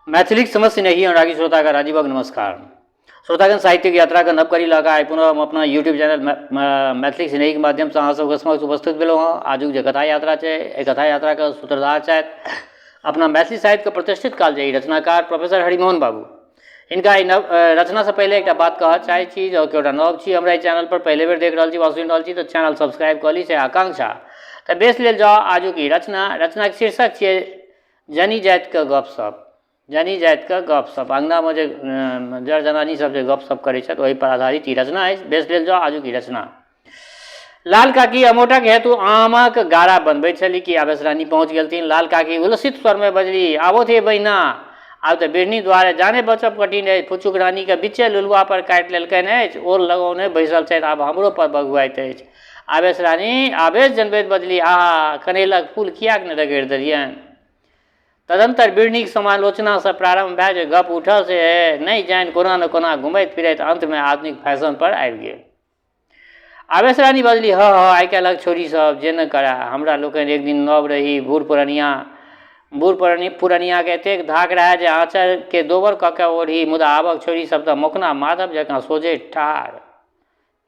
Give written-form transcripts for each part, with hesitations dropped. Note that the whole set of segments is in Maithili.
मैथिली समझ नहीं अनुरागी श्रोता का राजीवक नमस्कार। श्रोतागण साहित्यिक यात्रा का नवकरी लगा आइ पुनः हम अपना यूट्यूब चैनल मैथिली स्नेही के माध्यम से अहाँ सबके समक्ष उपस्थित भेलहुँ हँ। आजुक जे कथा यात्रा है एहि कथा यात्रा का सूत्रधार छथि अपना मैथिली साहित्य के प्रतिष्ठित कालजयी रचनाकार प्रोफेसर हरिमोहन बाबू। इनका नव रचना से पहले एक बात कह चाहे छी जो केटा नव छी हमरा चैनल पर पहले बेर देख रहा छी वा सुनि रहल छी तो चैनल सब्सक्राइब कर ली से आकांक्षा। तो बेस लेल जाओ आजुक रचना के शीर्षक छे जनी जाति के गपशप। जनी जाति के गपशप अंगना में जर जनानी सब गपशप करे वही पर आधारित ई रचना है। बेस लेल जाओ आजुक रचना। लाल काकी अमोटक हेतु आमक गारा बनबे छली कि आवेश रानी पहुँच गेलथिन। लाल काकी उलसित स्वर में बजली आबो थे बहिना आब तो बिरनी द्वारे जाने बचब कठिन है। फुचुक रानी के बिचे लुलुआ पर काटि लेलकनि अछि ओर लगौने बैसल छथि आब हमरो पर बगुआइत अछि। आवेश रानी आवेश जनबैत बजली आहा कनैलक फूल कियाक ने रगड़ि देलियनि। तदंतर बिरनी समालोचना से प्रारंभ भए जे गप उठल से नहीं जानि कोना न कोना घुमैत फिरैत अंत में आधुनिक फैशन पर आबि गेल। आवेश रानी बजली ह आइ काल्हिक छोरी सब जे न करा हमरा लोकनि एक दिन नव रही बूढ़ पुरनिया के एतेक धाक रहे जे आँचर के दोबर कऽ के ओढ़ी मुदा आबक छोरी सब तऽ मोखना माधव जकाँ सोझे ठाढ़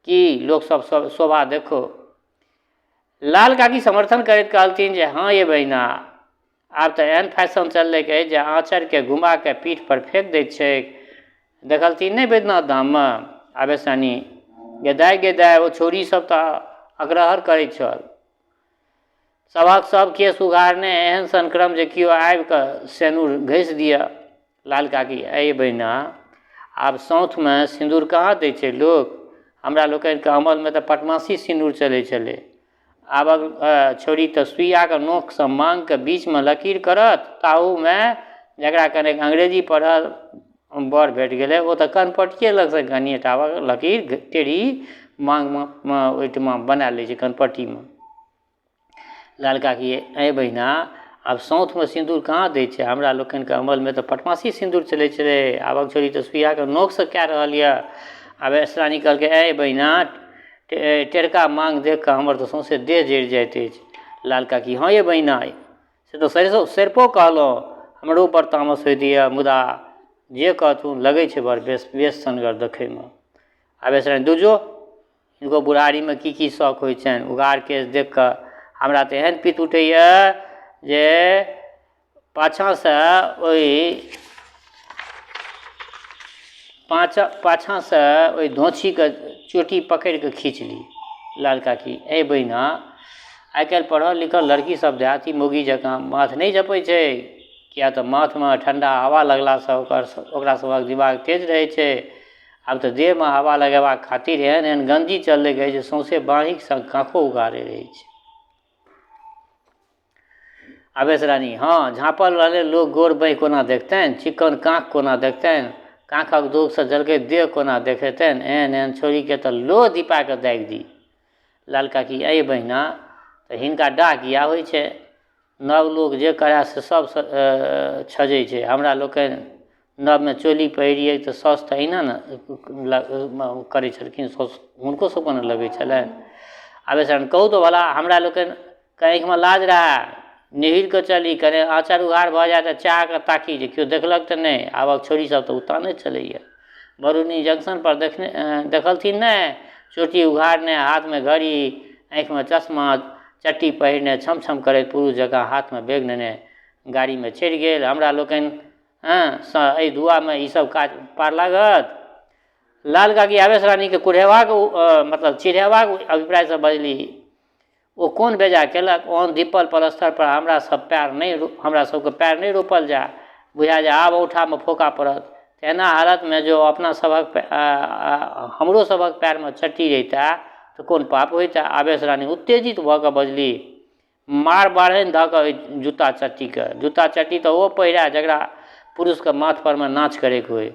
की लोक सब शोभा देखो। लाल काकी समर्थन करैत कहलथिन जे हाँ ये बहिना आब तऽ एहन फैशन चललै के जे आँचर के घुमा के पीठ पर फेंक दैत छै। देखलथिन नहीं बैद्यनाथ धाम में आवेश रानी गेदाय ओ छोरी सब तऽ अग्रहर करैत छल। सभक सब केस उघारने एहन संक्रम जे कियो आबि कऽ सेनुर घसि दिया। लाल काकी अये बहिना आब सौंठ में सिंदूर कहाँ दै छै लोक हमरा लोकनि के अमल में तऽ पटमासी सिंदूर चलै छलै। आबक छोरी तऽ सुइया के नोक से मांग के बीच में लकीर करत ताहू में जकरा कनेक अंग्रेजी पढ़ल बर भेट गेलै ओ तऽ कनपटिए लग से घनिएटावक लकीर टेढ़ी मांग में ओहिठमा बना लै छै कनपट्टी में। लाल काकी अये बहिना आब सौंठ में सिंदूर कहाँ दै छै हमरा लोकनि के अमल में तऽ पटमासी सिंदूर चलै छलै आबक छोरी तऽ सुइया के नोक से कए रहल यऽ। आवेश रानी कहलकै अये बहिना टेरका मांग देख कऽ हमर तऽ सौंसे देह जरि जाइत अछि। लाल काकी हाँ ये बहिना से तो सरिपो कहलहुँ हमरो पर तामस होइत यऽ मुदा जे कहथुन लगै छै बड़ बेस सनगर देखै में। आवेश रानी दूजो इनको बुढ़ारी में की शौक होइ छनि उगार केस देख कऽ हमरा तऽ एहन पित उठैया जे पाछा से ओहि धोछी के चोटी पकड़ि के खींच ली। लाल काकी ए बहिना आइ काल्हि पढ़ल लिखल लड़की सब देहाती मोगी जकाँ माथ नहीं झपै छै किया तऽ माथ में ठंडा हवा लगला से ओकरा सबक दिमाग तेज रहै छै। आब तऽ देह में हवा लगेबाक खातिर एहन गंजी चललै गई जे सौंसे बाँहिक संग काँखो उगारे रहै छै। आवेश रानी हाँ झाँपल रहले लोग गोर बहि कोना देखतनि चिक्कन काँख कोना देखतनि काँखक दोग से जलके देह कोना देखेतनि एहन छोरी के तऽ लो दीपा के दागि दी। लाल काकी अये बहिना तऽ हिनका डाह किया होइ छै नव लोग जे करे से सब छजै छै हमरा लोकनि नव में चोली पहिरिए तऽ सौस तऽ अहिना न करै छलखिन हुनको सबके न लगै छलनि। आवेश रानी कहू तो भला हमरा लोकनि के आँखि में लाज रहे निहिर के चली कने आँचर उघार भऽ जाए तऽ चाह के ताकी जे केओ देखलक तऽ नहीं आबक छोरी सब तऽ उताने चलैया। बरूनी जंक्शन पर देखलथिन नहीं चोटी उघारने हाथ में घड़ी आँख में चश्मा चट्टी पहिरने छम छम करैत पुरुष जकाँ हाथ में बैग नेने गाड़ी में चढ़ि गेल। हमरा लोकनि एहि धुआ में ई सब काज पार लागत। लाल काकी आवेश रानी के कुढ़ेबाक मतलब चिढ़ेबाक अभिप्राय से बजली ओ कोन बेजा केलक ओहन दीपल पलस्तर पर हमरा सबके पैर नहीं रोपल जाए बुझा जाए आब औठा में फोका पड़त। एना हालत में जो अपना सबक हमरो सबक पैर में चट्टी रहिता तो कोन पाप होइता। आवेश रानी उत्तेजित भऽ कऽ बजली मार बाढ़नि धऽ कऽ जूता चट्टी तऽ ओ पहिरा जकरा पुरुष के माथ पर में नाच करैके होइ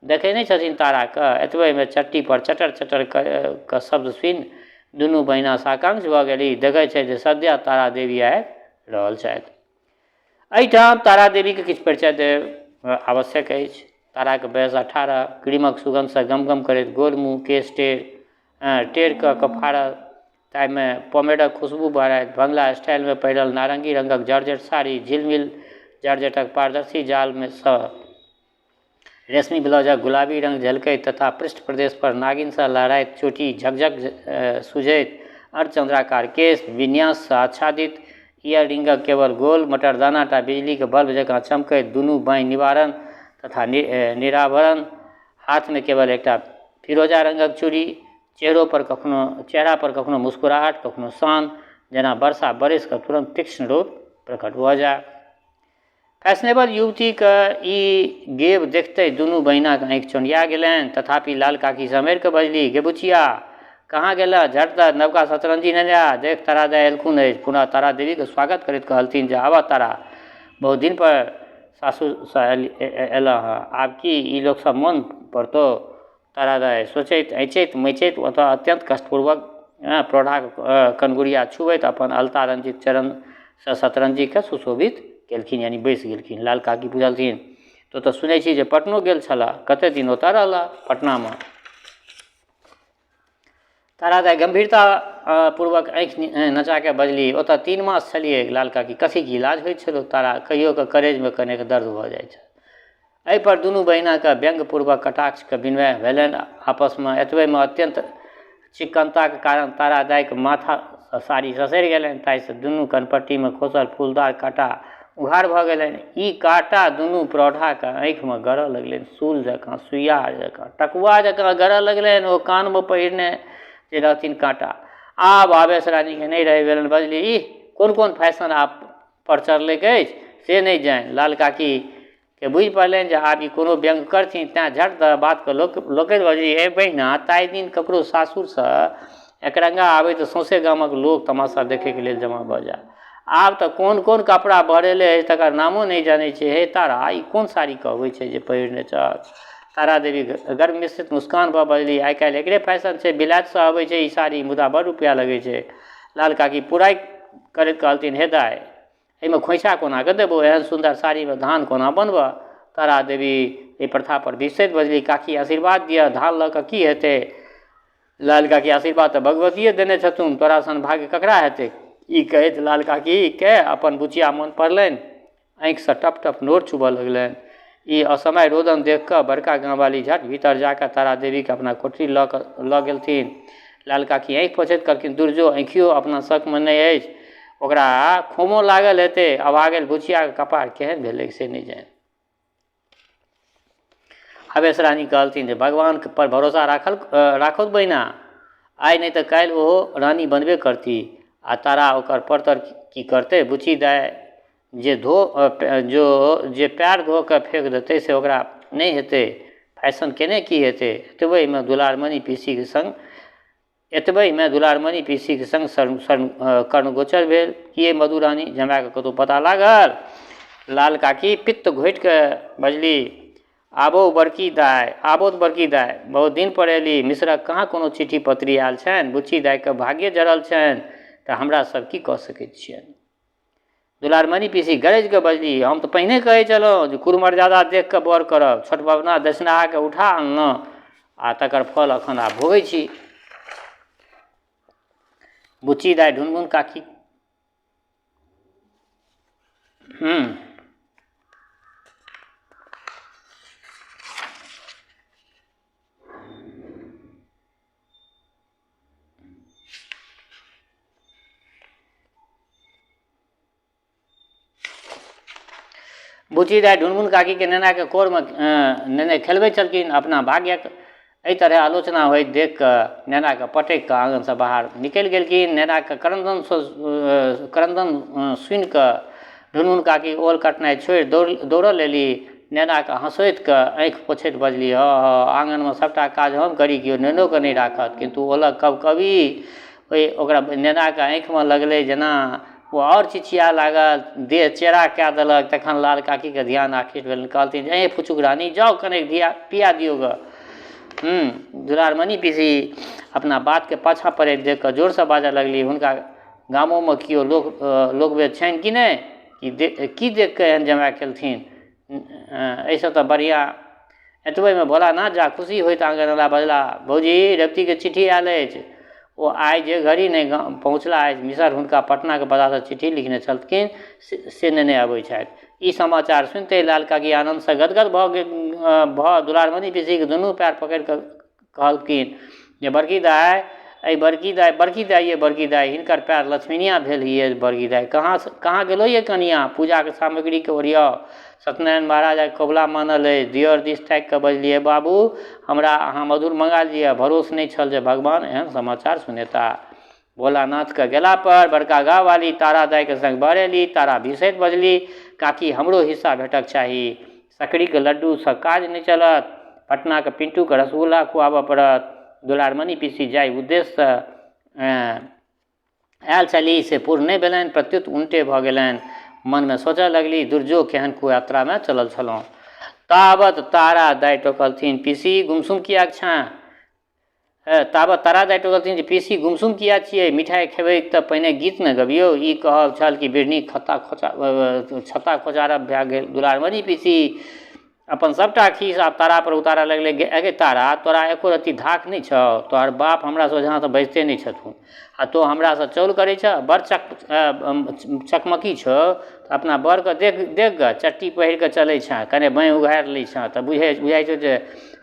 देखै नहीं छथिन तारा के एतबे में चट्टी पर चटर चटर के शब्द सुनि दुनू बहिना साकांक्ष भऽ गेली देखै छै जे सद्या तारा देवी आबि रहल छथि। एहिठाम तारा देवी के किछु परिचय देब आवश्यक अछि। तारा के वयस 18 क्रीमक सुगंध से गमगम करैत गोल मुँह केश टेढ़ कऽ फाड़ल ताहि में पोमेडक खुशबू बहरैत बंगला स्टाइल में पहिरल नारंगी रंगक जॉर्जेट साड़ी झिलमिल जर्जटक पारदर्शी जाल में रेशमी ब्लाउजक गुलाबी रंग झलकैत तथा पृष्ठ प्रदेश पर नागिन सा लहराइत चोटी झकझक सुझैत अर्धचंद्राकार केश विन्यास से आच्छादित इयररिंगक केवल गोल मटरदाना टा बिजली के बल्ब जकाँ चमकैत दुनू बाँहि निवारण तथा निराभरण हाथ में केवल एकटा फिरोजा रंगक चूड़ी चेहरा पर कखनो मुस्कुराहट कखनो शान जेना वर्षा बारिश का तुरंत तीक्ष्ण रूप प्रकट भऽ जाय। फैशनेबल युवती के ई गेब देखते दुनू बहिनाक आँखि चौंधिया गेलनि। तथापि लाल काकी सम्हरि कऽ बजली, गे बुचिया कहाँ गेला? झट दऽ नवका शतरंजी न जा, देख तारा दाय एलखुन अछि। पुनः तारा देवी के स्वागत करैत कहलथिन जे आबऽ तारा, बहुत दिन पर सासुरसँ एलऽ हँ, आब की ई लोक सब मोन पड़तौ? तारा दाय सोचैत ऐचैत मैचैत ओतऽ अत्यंत कष्टपूर्वक प्रौढ़ाक कनगुड़िया छुबैत अपन अलता रंजित चरण से शतरंजी के सुशोभित केलखिन, यानी बैसि गेलखिन। लाल काकी पुछलथिन, तो तऽ सुनै छी जे पटनो गेल छलाह, कते दिन ओतऽ रहला पटनामे? तारा दाय गंभीरता पूर्वक आँखि नचा के बजली, ओतऽ 3 मास छलियै। लाल काकी, कथीके इलाज होइत छलौ? तारा, कहियो कऽ करेजमे कनेक दर्द भऽ जाइ छै। एहि पर दुनू बहिनाके व्यंग्यपूर्वक कटाक्षके विनिमय भेलनि आपसमे। एतबेमे अत्यंत चिक्कनताके कारण तारा दायके माथा साड़ी ससरि गेलनि, ताहिसँ दुनू कनपट्टीमे खोसल फूलदार काँटा उघार भऽ गेलनि। ई काँटा दुनू प्रौढ़ाके आँखिमे गड़ऽ लगलनि, सूल जकाँ, सुइया जकाँ, टकुआ जकाँ गड़ऽ लगलनि। ओ कानमे पहिरने जे रहथिन काँटा आब आवेश रानीके नहि रहि गेलनि। बजली, ई कोन कोन फैशन आप पर चढ़लैक अछि से नहि जानि। लाल काकी के बुझि पड़लनि जे आब ई कोनो व्यंग करथिन, तेँ झट दऽ बातके लोकैत बजली, ए बहिना, ताहि दिन ककरो सासुरसँ एकरंगा आबै तऽ सौंसे गामक लोक तमाशा देखैके लेल जमा भऽ जाय। आब तऽ कोन कोन कपड़ा बढ़ेले अछि तकर नामो नहि जानै छै। हे तारा, ई कोन साड़ी कहबै छै जे पहिरने छह? तारा देवी गर्व मिश्रित मुस्कान पर बजली, आइ काल्हि एकरे फैशन छै, बिलायतसँ अबै छै ई साड़ी, मुदा बड़ रुपैआ लगै छै। लाल काकी पुराइ करैत कहलथिन, हे दाय, एहिमे खोइछा कोना कऽ देबौ? एहन सुन्दर साड़ीमे धान कोना बनबऽ? तारा देवी एहि प्रथा पर बिसरैत बजली, काकी आशीर्वाद दिअ, धान लऽ कऽ की हेतै? लाल काकी, आशीर्वाद तऽ भगवतिये देने छथुन, तोरा सन भाग्य ककरा हेतै? ई कहैत लाल काकी के अपन बुचिया मोन पड़लनि, आँखिसँ टप टप नोर चुबऽ लगलनि। ई असमय रोदन देख कऽ बड़का गाँववाली झट भीतर जाकऽ तारा देवीके अपना कोठरी लऽ गेलथिन। लाल काकी आँखि पोछैत कहलखिन, दुर्जो, आँखियो अपना शकमे नहि अछि, ओकरा खोमो लागल हेतै। अभागल बुचियाके कपार केहन भेलै से नहि जानि। आवेश रानी कहलथिन जे भगवान पर भरोसा राखौत बहिना, आइ नहि तऽ काल्हि ओहो रानी बनबे करती। आ तारा ओकर परतर की करतै? बुच्ची दाय जे पैर धो कऽ फेंक देतै से ओकरा नहि हेतै। फैशन केने की हेतै? एतबेमे दुलारमणि पीसीके संग कर्णगोचर भेल। कि मधुरानी, झमाके कतहु पता लागल? लाल काकी पित्त घोटि कऽ बजली, आबो बड़की दाय, बहुत दिन पर एली। मिश्रक कहाँ कोनो चिट्ठी पत्री आयल छनि? बुच्ची दायके भाग्ये जड़ल छनि तऽ हमरा सब की कऽ सकैत छियनि? दुलारमणि पीसी गरजि कऽ बजली, हम तऽ पहिने कहै छलहुँ जे कुर्मर्यादा देख कऽ बर करब। छोट बबना दक्षिणाके उठा अनलहुँ आ तकर फल अखन आब भोगै छी। बुच्ची दाय ढुनमुन काकी बुच्ची दाय ढुनमुन काकी के नेना के कोर में नेने खेलबै छलखिन। अपना भाग्यक एहि तरह आलोचना होइत देख कऽ नेना के पटकि कऽ आंगन से बाहर निकलि गेलखिन। नेना के क्रंदन सुनि कऽ ढुनमुन काकी ओल कटनाइ छोड़ि दौड़ल लेली। नेना के हंसैत कऽ आँखि पोछैत बजली, आंगन में सबटा काज हम करी, केओ नेनो के नहि राखत। किंतु ओलक कबकबी ओकरा नेना के आँखि में लगलै जेना वो और चिचिया लागल, देह चेरा कए देलक। तखन लाल काकी के ध्यान आकृष्ट भेलनि, कहलथिन, ए फुचुक रानी, जाओ कनेक पिया दियो ग। दुलारमणि पीसी अपना बात के पाछा पड़ैत देख कऽ जोर से बाजऽ लगली, हुनका गामो में केओ लोकवेद छनि कि नहि? की देख कऽ एहन जमा केलथिन? एहिसँ तऽ बढ़िया। एतबे में भोलानाथ जा खुशी होइत आंगनवला बजला, भौजी, रेवती के चिट्ठी आयल अछि। ओ आइ जे घड़ी नहि पहुँचला अछि। मिसर हुनका पटना के पता से चिट्ठी लिखने छलखिन से नेने अबै छथि। ई समाचार सुनते लाल काकी आनंद से गदगद भऽ दुलारमणि पीसी के दुनू पैर पकड़ि कऽ कहलखिन जे बड़की दाइ बड़की दाइ हिनकर पैर लक्ष्मीनिया भेल हियै। बड़की दाइ कहाँ गेलो ये कनिया? पूजाके सामग्रीके ओरियाओ। सत्यनारायण महाराज आइ कबुला मानल अछि। दियर दिस ताकि कऽ बजलियै बाबू हमरा अहाँ मधुर मंगा लिअ। भरोस नहि छल जे भगवान एहन समाचार सुनेता। भोलानाथके गेला पर बड़का गाँववाली तारा दाइके संग बहरेली। तारा बिसैत बजली काकी हमरो हिस्सा भेटक चाही। सकड़ीके लड्डूसँ काज नहि चलत, पटनाके पिंटूके रसगुल्ला खुआबऽ पड़त। दुलारमणि पीसी जाहि उद्देश्यसँ आयल छली से पूर्ण नहि भेलनि, प्रत्युत उल्टे भऽ गेलनि। मनमे सोचऽ लगली दुर्जोग केहन कुयात्रामे चलल छलहुँ। ताबत तारा दाइ टोकलथिन पीसी गुमसुम किया छँ? ताबत तारा दाइ टोकलथिन जे पीसी गुमसुम किया छियै? मिठाइ खेबै तऽ पहिने गीत न गबियौ। ई कहब छल कि बिरनी छत्ता खोचारब भए गेल। दुलारमणि पीसी अपन सबटा खीस आब तारा पर उतारऽ लगलै। गे तारा, तोरा एको रत्ती धाक नहि छौ? तोहर बाप हमरा सोझाँ तऽ बजते नहि छथुन आ तो हमरासँ चौल करै छ? बड़ चकमकी छौ। अपना बरके देख ग, चट्टी पहिर कऽ चलै छँ, कने बाँहि उघारि लै छँ तऽ बुझाइ छौ जे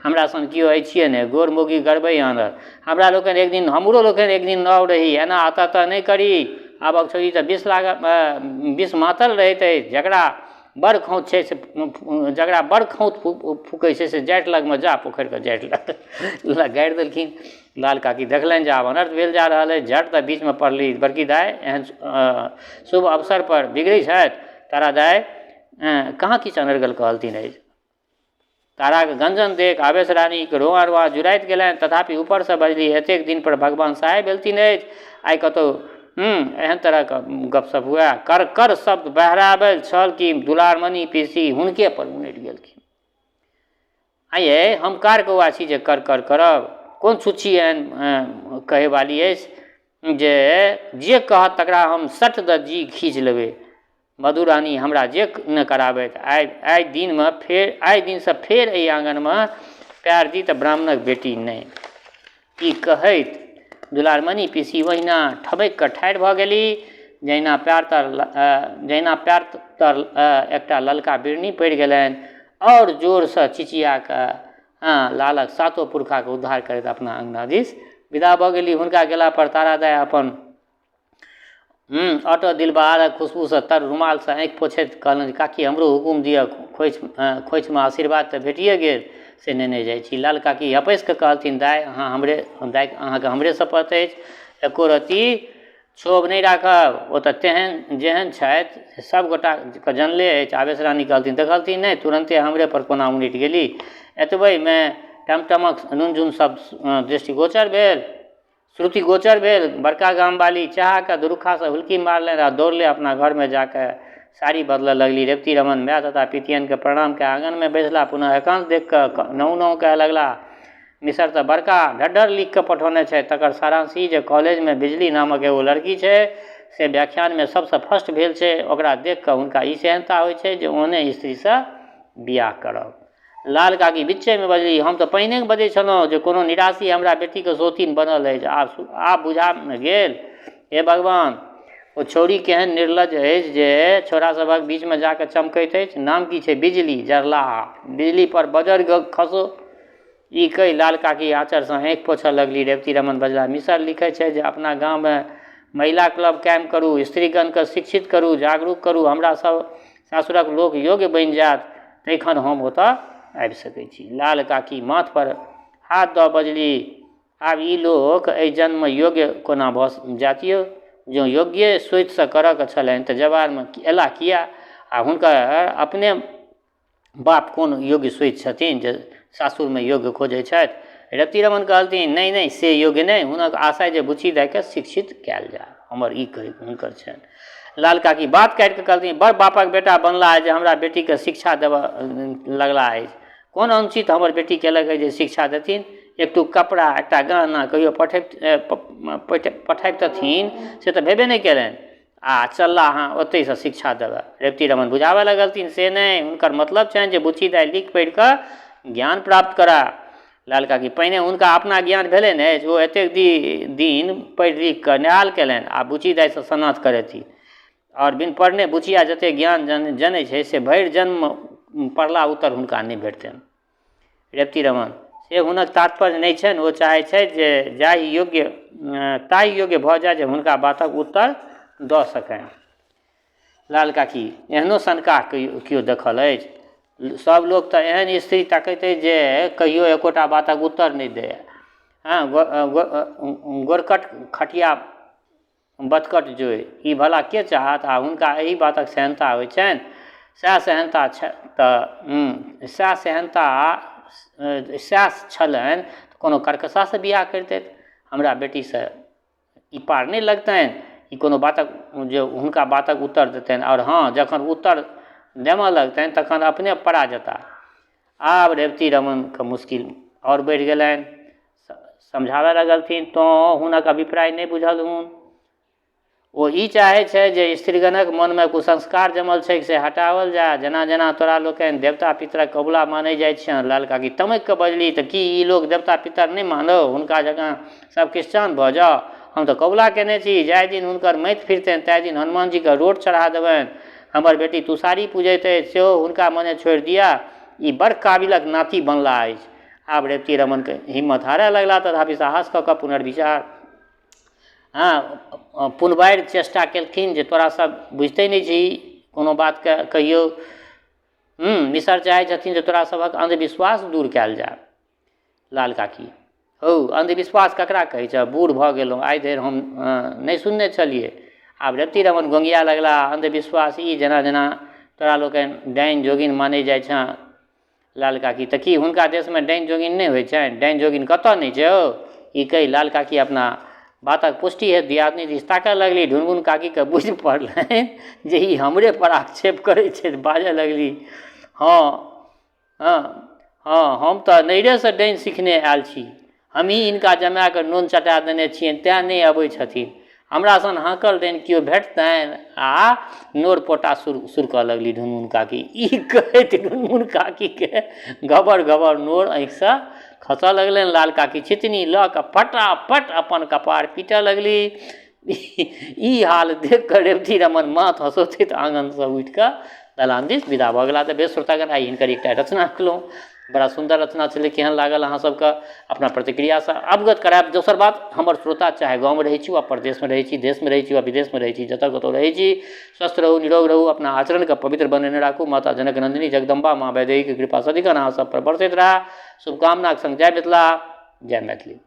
हमरा सन किओ अछिए ने। गोर मोगी गड़बै आनर। हमरो लोकनि एक दिन नव रही, एना अतः नहि करी। आबक छोड़ी तऽ विष मातल रहैत अछि। जकरा बड़ खौत छै से फूकै छै से जाटि लगमे जा, पोखरिके जाटि लग गाड़ि देलखिन। लाल काकी देखलनि जे आब अनर्थ भेल जा रहल अछि। झट तऽ बीचमे पड़ली। बड़की दाइ एहन शुभ अवसर पर बिगड़ै छथि? तारा दाइ कहाँ किछु अनर्गल कहलथिन अछि। ताराके गंजन देख आवेश रानीके रोआ जुड़ाइत गेलनि। तथापि ऊपरसँ बजली एतेक दिन पर भगवान सहाय भेलथिन अछि। आइ कतहु एहन तरहके गपशप हुए। कर शब्द बहराबैल छल कि दुलारमणि पीसी हुनके पर उनटि गेलखिन। आइये हम कार कौआ छी जे कर करब? कोन छुच्छी एहन कहै वाली अछि जे कहत तकरा हम सट द जी खींच लेबै। मधुरानी हमरा जे न कराबैत। आइ दिनसँ फेर एहि आँगनमे पैर दी तऽ ब्राह्मणक बेटी नहि। ई कहैत दुलारमणि पीसी ओहिना ठबकि कऽ ठाढ़ भऽ गेली जहिना पैर तर एकटा ललका बिरनी पड़ि गेलनि और जोरसँ चिचिया कऽ लालक सातो पुरखाके उद्धार करैत अपना अंगना दिस विदा भऽ गेली। हुनका गेला पर तारा दाइ अपन ऑटो दिलबहारक खुशबूसँ तर रुमालसँ आँखि पोछैत कहलनि काकी हमरो हुकुम दिअ, खोइछमे आशीर्वाद तऽ भेटिए गेल, से नेने जाइ छी। लाल काकी हपैस कऽ कहलथिन दाइ अहाँके हमरे शपथ अछि, एको रत्ती क्षोभ नहि राखब। ओ तऽ जेहन छथि सब गोटाके जनले अछि। आवेश रानी देखलथिन नहि, तुरन्ते हमरे पर कोना उनटि गेली। एतबेमे टमटमक रुनझुन शब्द दृष्टिगोचर भेल, श्रुतिगोचर भेल। बड़का गामवाली चाहके दुरुखासँ हुल्की मारलनि आ दौड़ले अपना घरमे जाके साड़ी बदलऽ लगली। रेवती रमन माय तथा पितियनके प्रणाम के आंगनमे बैसला। पुनः एकांत देख कऽ नौ कहे लगला मिसर तऽ बड़का ढड्ढर लिख कऽ पठौने छै। तकर सारांश ई जे कॉलेजमे बिजली नामक एगो लड़की छै, से व्याख्यानमे सबसँ फर्स्ट भेल छै। ओकरा देख कऽ हुनका ई सेहनता होइ छै जे ओहने स्त्रीसँ बियाह करब। लाल काकी बिच्चेमे बजली हम तऽ पहिने बजै छलहुँ जे कोनो निराशी हमरा बेटीके सोतिन बनल अछि, आब बुझा गेल। हे भगवान, ओ छौड़ी केहन निर्लज अछि जे छोरा सभक बीचमे जाके चमकैत अछि। नाम की छै? बिजली। जरलाहा बिजली पर बजर खसो। ई कहि लाल काकी आँचरसँ आँखि पोछऽ लगली। रेवती रमन बजला मिसर लिखै छै जे अपना गाँवमे महिला क्लब कायम करू, स्त्रीगणके शिक्षित करू, जागरूक करू। हमरा सब सासुरक लोक योग्य बनि जायत तखन हम ओतऽ आबि सकै छी। लाल काकी माथ पर हाथ दऽ बजली आब ई लोक एहि जन्ममे योग्य कोना भऽ जातियौ? जँ योग्य सोचिसँ करऽके छलनि तऽ जवारमे एला किया? आ हुनकर अपने बाप कोन योग्य सोचि छथिन जे सासुरमे योग्य खोजै छथि? रेवती रमन कहलथिन नहि से योग्य नहि, हुनक आशा जे बुच्ची दाइके शिक्षित कयल जाय, हमर ई कहै हुनकर छनि। लाल काकी बात काटि कऽ कहलथिन बड़ बापक बेटा बनला है जे हमरा बेटीके शिक्षा देबऽ लगला अछि। कोन अनुचित हमर बेटी केलक है जे शिक्षा देथिन? एकटू कपड़ा एकटा गहना कहियो पठैबतथिन से तऽ भेबे नहि केलनि आ चलला हाँ ओतहिसँ शिक्षा देबै। रेवती रमन बुझाबऽ लगलथिन से नहि, हुनकर मतलब छनि जे बुच्ची दाइ लिख पढ़ि कऽ ज्ञान प्राप्त करा। लाल काकी पहिने हुनका अपना ज्ञान भेलै ने, ओ एतेक दिन पढ़ि लिख कऽ निहाल केलनि आ बुच्ची दाइसँ सनाथ करेथिन। और बिन पढ़ने बुचिया जते ज्ञान जनै छै से भरि जन्म पढ़ला उत्तर हुनका नहि भेटतनि। रेवती रमन से हुनक तात्पर्य नहि छनि, ओ चाहै छै जे ताहि योग्य भऽ जाय जे हुनका बातक उत्तर दऽ सकनि। लाल काकी एहनो शंका केओ देखल अछि? सब लोग तऽ एहन स्त्री तकैत अछि जे कहियो एकोटा बातक उत्तर नहि दै। हाँ, गोरकट खटिया बतकट जोइ, ई भला के चाहत? आ हुनका एही बातक सेहनता होइ छनि। सएह छलनि तऽ कोनो कर्कशासँ बियाह करितथि। हमरा बेटीसँ ई पार नहि लगतनि, ई कोनो बातक जे हुनका बातक उत्तर देतनि, और हाँ, जखन उत्तर देमऽ लगतनि तखन अपने परा जेता। आब रेवती रमनके मुश्किल और बढ़ि गेलनि। समझाबऽ लगलथिन, तो हुनक अभिप्राय नहि बुझल हुन। ओ ई चाहै छै जे स्त्रीगणक मनमे कुसंस्कार जमल छै से हटाओल जाय। जेना जेना तोरा लोकनि देवता पितरक कबुला मानै जाइ छियनि। लाल काकी तमकि कऽ बजली, तऽ की ई लोक देवता पितर नहि मानौ? हुनका जकाँ सब क्रिश्चियन भऽ जाओ। हम तऽ कबुला केने छी, जाहि दिन हुनकर मति फिरतनि ताहि दिन हनुमान जीके रोट चढ़ा देबनि। हमर बेटी तुषारी पूजैत अछि सेहो हुनका मने छोड़ि दिया। ई बड़ काबिलक नाती बनला अछि। आब रेवती रमनके हिम्मत हारऽ लगला, तथापि साहस कऽ कऽ पुनर्विचार पुनबारि चेष्टा केलखिन जे तोरा सब बुझिते नहि छी कोनो बातके कहियो। मिसर चाहै छथिन जे तोरा सभक अंधविश्वास दूर कयल जाय। लाल काकी हौ, अंधविश्वास ककरा कहै छै? बूढ़ भऽ गेलहुँ, आइ धरि हम नहि सुनने छलियै। आब रेवती रमन गोंगिया लगला। अंधविश्वास ई जेना जेना तोरा लोकनि डाइन जोगिन मानै जाइ छँ। लाल काकी तऽ की हुनका देशमे डाइन जोगिन नहि होइ छनि? डाइन जोगिन कतऽ नहि छै? ई कही लाल काकी अपना बातक पुष्टि हेतु दियादनी दिस ताकऽ लगली। ढुनमुन काकीके बुझि पड़लनि जे ई हमरे पर आक्षेप करै छै। बाजऽ लगली, हम तऽ नैरेसँ डाइन सिखने आयल छी। हमही हिनका जमाए कऽ नोन चटा देने छियनि, तेँ नहि अबै छथिन। हमरा सन हाँकल डाइन केओ भेटतनि? आ नोर पोटा सुरकऽ लगली ढुनमुन काकी। ई कहैत ढुनमुन काकीके गबर गबर नोर आँखिसँ खसऽ लगलनि। लाल काकी छितनी लऽ कऽ फटाफट अपन कपार पीटऽ लगली। ई हाल देख कऽ रेवती रमन माथ हँसौथैत आँगनसँ उठि कऽ दलान दिस विदा भऽ गेला। तऽ बेस श्रोतागण, आइ हिनकर एकटा रचना केलहुँ। बड़ा सुन्दर रचना छलै। केहन लागल अहाँ सबके? अपना प्रतिक्रियासँ अवगत करायब। दोसर बात, हमर श्रोता चाहे गाँवमे रहै छी वा परदेशमे रहै छी, देशमे रहै छी वा विदेशमे रहै छी, जतऽ कतौ रहै छी, स्वस्थ रहू, निरोग रहू, अपना आचरणके पवित्र बनेने राखू। माता जनक नंदिनी जगदम्बा माँ वैदेहीके कृपा सदिखन अहाँ सब पर बरसैत रहा। शुभकामनाक संग जय मिथिला, जय मैथिली।